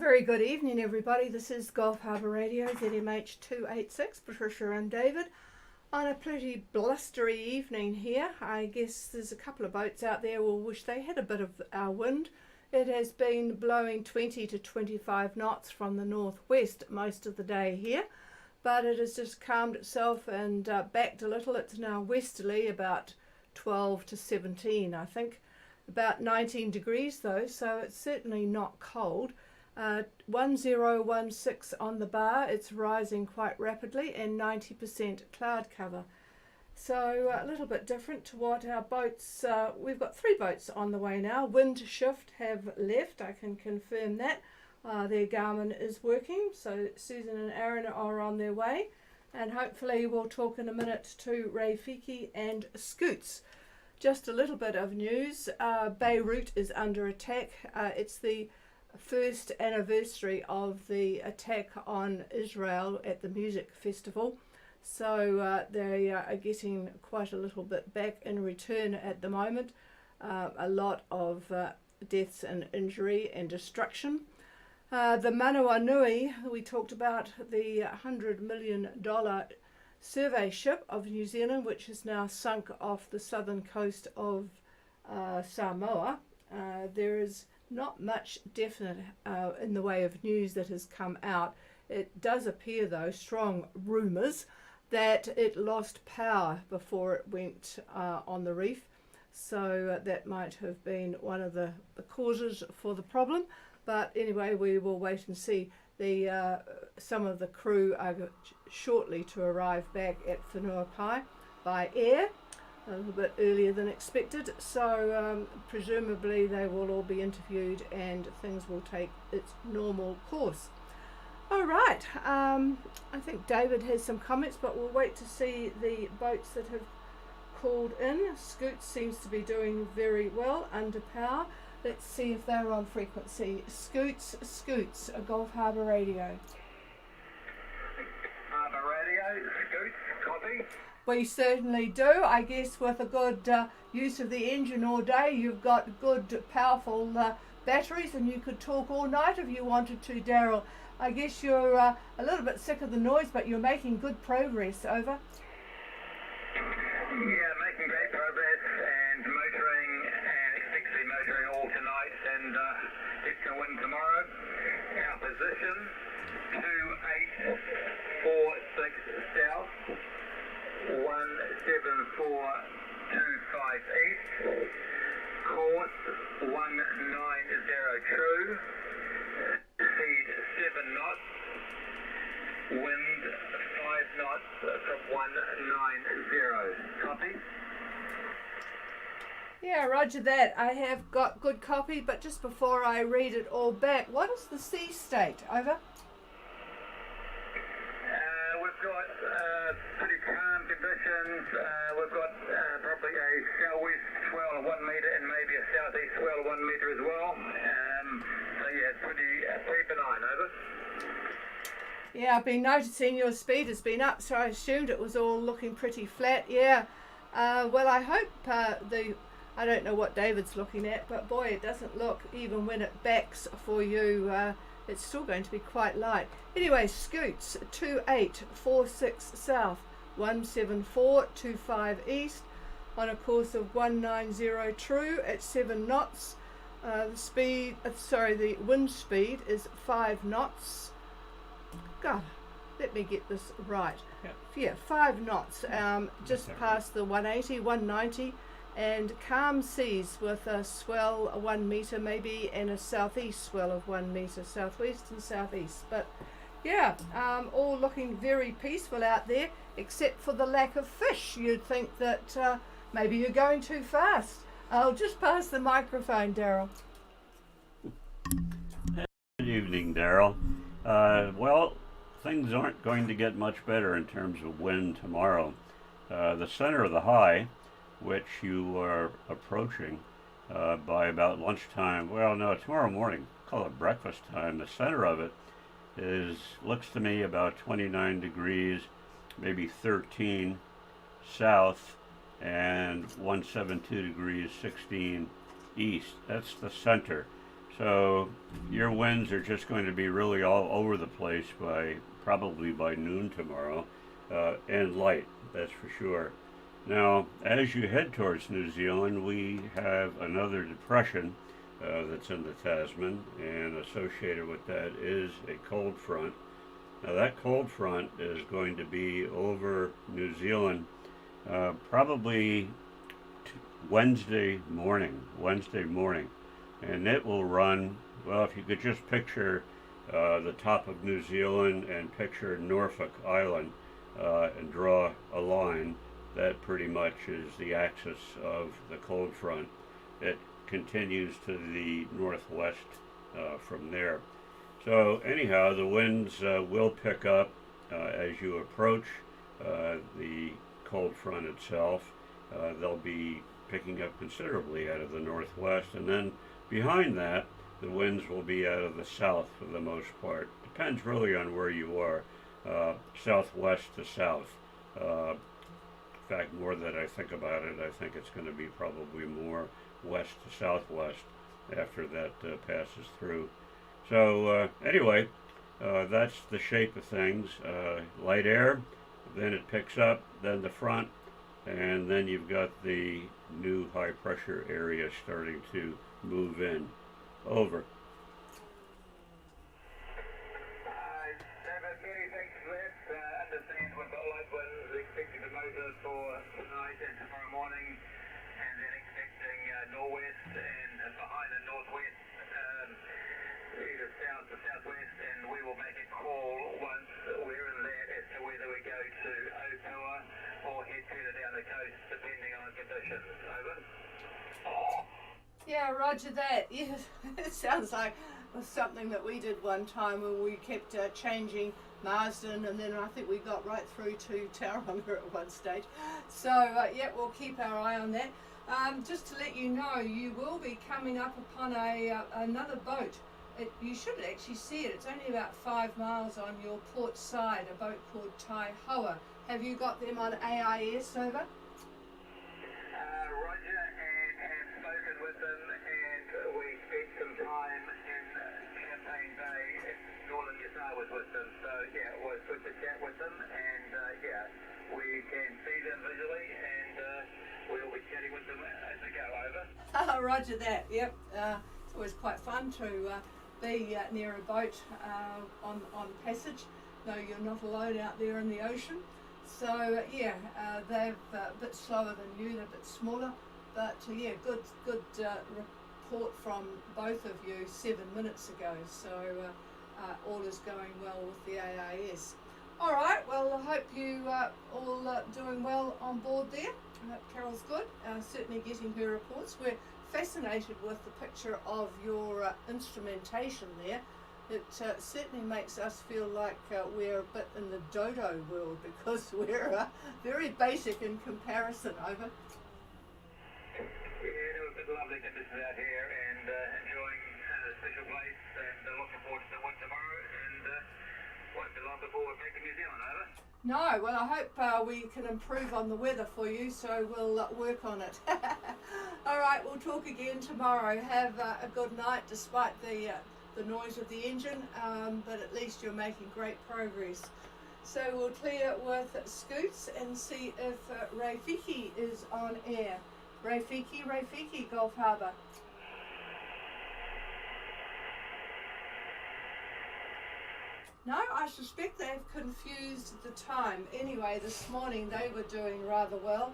Very good evening, everybody. This is Gulf Harbour Radio, ZMH 286, Patricia and David, on a pretty blustery evening here. I guess there's a couple of boats out there will wish they had a bit of our wind. It has been blowing 20 to 25 knots from the northwest most of the day here, but it has just calmed itself and backed a little. It's now westerly, about 12 to 17, I think. About 19 degrees though, so it's certainly not cold. 1016 on the bar, it's rising quite rapidly, and 90% cloud cover. So a little bit different to what our boats, we've got 3 boats on the way now. Wind shift have left, I can confirm that. Their Garmin is working, so Susan and Aaron are on their way, and hopefully we'll talk in a minute to Rafiki and Scoots. Just a little bit of news. Beirut is under attack. It's the first anniversary of the attack on Israel at the music festival. So they are getting quite a little bit back in return at the moment. A lot of deaths and injury and destruction. The Manawanui, we talked about the $100 million survey ship of New Zealand, which has now sunk off the southern coast of Samoa. There is not much definite in the way of news that has come out. It does appear, though, strong rumours that it lost power before it went on the reef. So that might have been one of the causes for the problem. But anyway, we will wait and see. Some of the crew are shortly to arrive back at Whenua Pai by air, a little bit earlier than expected, so presumably they will all be interviewed and things will take its normal course. All right, I think David has some comments, but we'll wait to see the boats that have called in. Scoots seems to be doing very well under power. Let's see if they're on frequency. Scoots, Gulf Harbour Radio. Harbour Radio, Scoots, copy. We certainly do. I guess with a good use of the engine all day, you've got good, powerful batteries, and you could talk all night if you wanted to, Daryl. I guess you're a little bit sick of the noise, but you're making good progress. Over. Yeah, making great progress and motoring, and expect to be motoring all tonight, and it can win tomorrow. Our position, 2846 south, 17425 east, course 190 true, speed 7 knots, wind 5 knots from 190. Copy? Yeah, roger that. I have got good copy, but just before I read it all back, what is the sea state? Over. We've got pretty calm conditions. We've got probably a southwest swell of 1 metre and maybe a southeast swell of 1 metre as well. So yeah, pretty benign. Over. Yeah, I've been noticing your speed has been up, so I assumed it was all looking pretty flat. Yeah. Well, I hope I don't know what David's looking at, but boy, it doesn't look, even when it backs for you, it's still going to be quite light. Anyway, Scoots, 2846 south, 17425 east, on a course of 190 true at 7 knots. The wind speed is 5 knots. God, let me get this right. Yeah, 5 knots, just past the 180, 190. And calm seas with a swell 1 metre maybe, and a southeast swell of 1 metre, southwest and southeast. But yeah, all looking very peaceful out there, except for the lack of fish. You'd think that maybe you're going too fast. I'll just pass the microphone, Daryl. Good evening, Daryl. Well, things aren't going to get much better in terms of wind tomorrow. The center of the high, which you are approaching by about lunchtime, well, no, tomorrow morning, call it breakfast time. The center of it looks to me about 29 degrees, maybe 13 south, and 172 degrees 16 east. That's the center. So your winds are just going to be really all over the place by probably by noon tomorrow, and light, that's for sure. Now, as you head towards New Zealand, we have another depression that's in the Tasman, and associated with that is a cold front. Now, that cold front is going to be over New Zealand probably Wednesday morning, and it will run. Well, if you could just picture the top of New Zealand and picture Norfolk Island and draw a line, that pretty much is the axis of the cold front. It continues to the northwest from there. So anyhow, the winds will pick up as you approach the cold front itself. They'll be picking up considerably out of the northwest, and then behind that, the winds will be out of the south for the most part. Depends really on where you are, southwest to south. In fact, more that I think about it, I think it's going to be probably more west to southwest after that passes through. So anyway, that's the shape of things. Light air, then it picks up, then the front, and then you've got the new high pressure area starting to move in. Over. David, many thanks for that. Understand we've got light winds expected to motor for tonight and tomorrow morning, and then expecting northwest and behind the northwest, either south to southwest, and we will make a call once we're in that as to whether we go to Opua or head further down the coast, depending on conditions. Over. Yeah, roger that. Yeah, it sounds like something that we did one time when we kept changing Marsden, and then I think we got right through to Tauranga at one stage. So yeah, we'll keep our eye on that. Just to let you know, you will be coming up upon another boat. You should actually see it. It's only about 5 miles on your port side, a boat called Tai Hoa. Have you got them on AIS, over? Roger, and have spoken with them, and we spent some time in Champagne Bay in northern New South Wales with them. So yeah, it was good to chat with them, and yeah, we can see them visually, and we'll be chatting with them as we go. Over. Roger that. Yep. It's always quite fun to be near a boat on passage. No, you're not alone out there in the ocean. So yeah, they're a bit slower than you. They're a bit smaller, but yeah, good report from both of you 7 minutes ago. So all is going well with the AIS. All right. Well, I hope you all doing well on board there. I hope Carol's good. Certainly getting her reports. We're fascinated with the picture of your instrumentation there. It certainly makes us feel like we're a bit in the dodo world, because we're very basic in comparison. Over. Yeah, it was lovely conditions out here, and enjoying the special place, and looking forward to the one tomorrow, and won't be long before we're back in New Zealand. Over. No, well, I hope we can improve on the weather for you, so we'll work on it. All right, we'll talk again tomorrow. Have a good night, despite the noise of the engine, but at least you're making great progress. So we'll clear with Scoots and see if Rafiki is on air. Rafiki, Gulf Harbour. No, I suspect they've confused the time. Anyway, this morning they were doing rather well.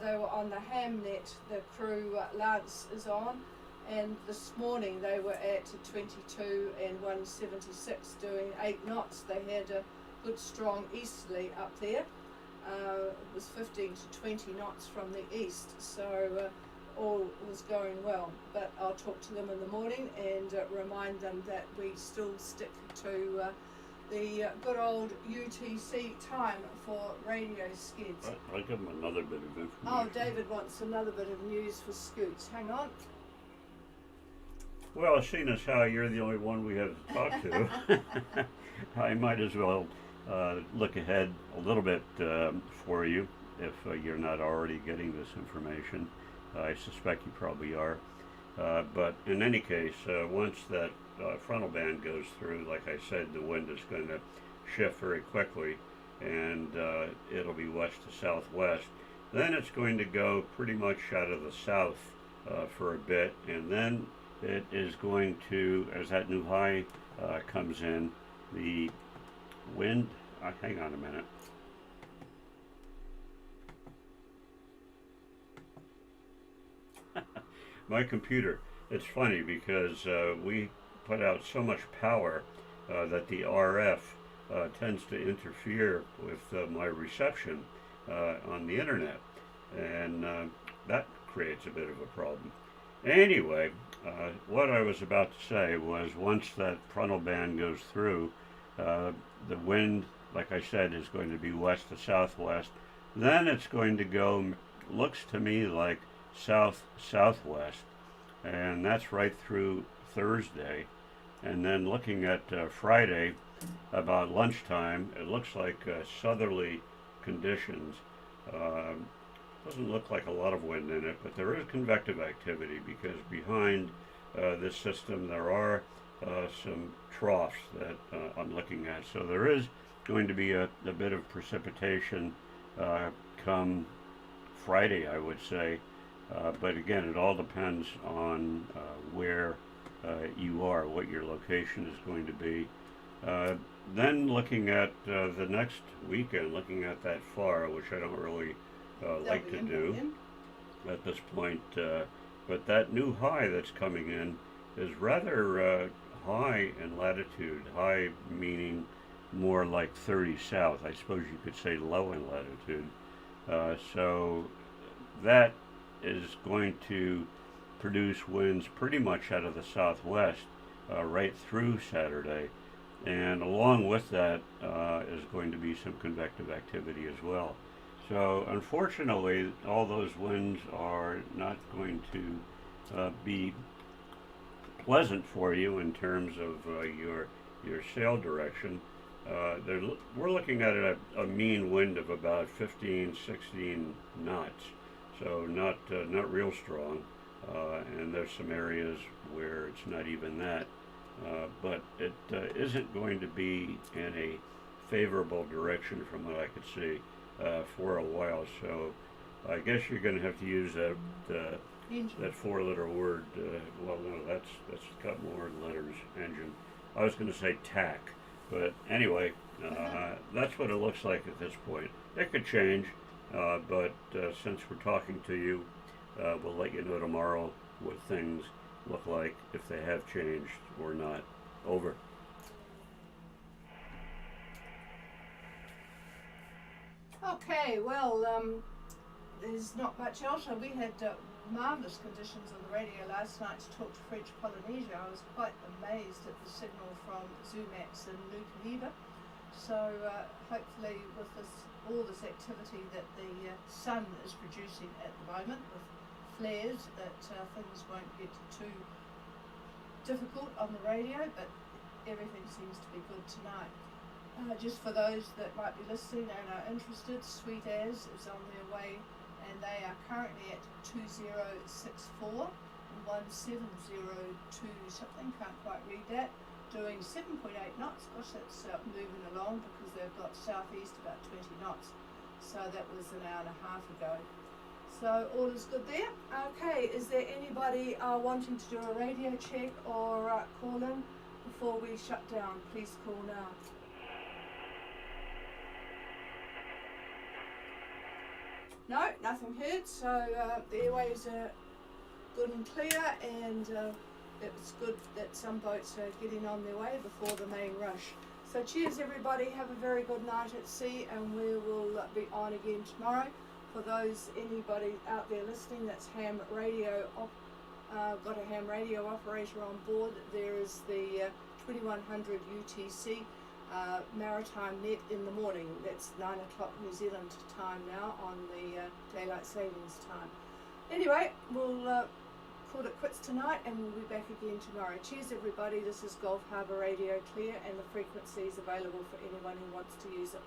They were on the Hamnet, the crew Lance is on, and this morning they were at 22 and 176 doing 8 knots. They had a good strong easterly up there. It was 15 to 20 knots from the east, so all was going well. But I'll talk to them in the morning and remind them that we still stick to the good old UTC time for radio skids. I'll give them another bit of information. Oh, David wants another bit of news for Scoots. Hang on. Well, seeing as how you're the only one we have to talk to, I might as well look ahead a little bit for you, if you're not already getting this information. I suspect you probably are. But in any case, once that frontal band goes through, like I said, the wind is going to shift very quickly, and it'll be west to southwest. Then it's going to go pretty much out of the south for a bit, and then it is going to, as that new high comes in, the wind, hang on a minute. My computer, it's funny because we put out so much power that the RF tends to interfere with my reception on the internet, and that creates a bit of a problem. Anyway, what I was about to say was once that frontal band goes through, the wind, like I said, is going to be west to southwest. Then it's going to go, looks to me like south-southwest, and that's right through Thursday. And then looking at Friday, about lunchtime, it looks like southerly conditions. Doesn't look like a lot of wind in it, but there is convective activity because behind this system there are some troughs that I'm looking at. So there is going to be a bit of precipitation come Friday, I would say. But again, it all depends on where you are, what your location is going to be. Then looking at the next weekend, looking at that far, which I don't really like to do at this point, but that new high that's coming in is rather high in latitude, high meaning more like 30 south. I suppose you could say low in latitude. So that is going to produce winds pretty much out of the southwest right through Saturday, and along with that is going to be some convective activity as well. So unfortunately, all those winds are not going to be pleasant for you in terms of your sail direction. We're looking at a mean wind of about 15, 16 knots. So not real strong, and there's some areas where it's not even that, but it isn't going to be in a favorable direction from what I could see for a while. So I guess you're going to have to use that four-letter word. Well, no, that's got more letters. Engine. I was going to say tack, but anyway, that's what it looks like at this point. It could change. But since we're talking to you, we'll let you know tomorrow what things look like, if they have changed or not. Over. Okay, well, there's not much else. We had marvellous conditions on the radio last night to talk to French Polynesia. I was quite amazed at the signal from Zumax and Nukuhiva. So hopefully with all this activity that the sun is producing at the moment with flares, that things won't get too difficult on the radio, but everything seems to be good tonight. Just for those that might be listening and are interested, Sweet As is on their way, and they are currently at 2064 and 1702 something, can't quite read that, doing 7.8 knots. Gosh, that's moving along because they've got southeast about 20 knots. So that was an hour and a half ago. So all is good there. Okay, is there anybody wanting to do a radio check or call in before we shut down? Please call now. No, nothing heard. So the airwaves are good and clear, and it's good that some boats are getting on their way before the main rush. So cheers everybody, have a very good night at sea, and we will be on again tomorrow. For anybody out there listening that's ham radio, got a ham radio operator on board, there is the 2100 UTC maritime net in the morning. That's 9 o'clock New Zealand time now on the daylight savings time. Anyway, we'll call it quits tonight, and we'll be back again tomorrow. Cheers everybody, this is Gulf Harbour Radio Clear, and the frequency is available for anyone who wants to use it.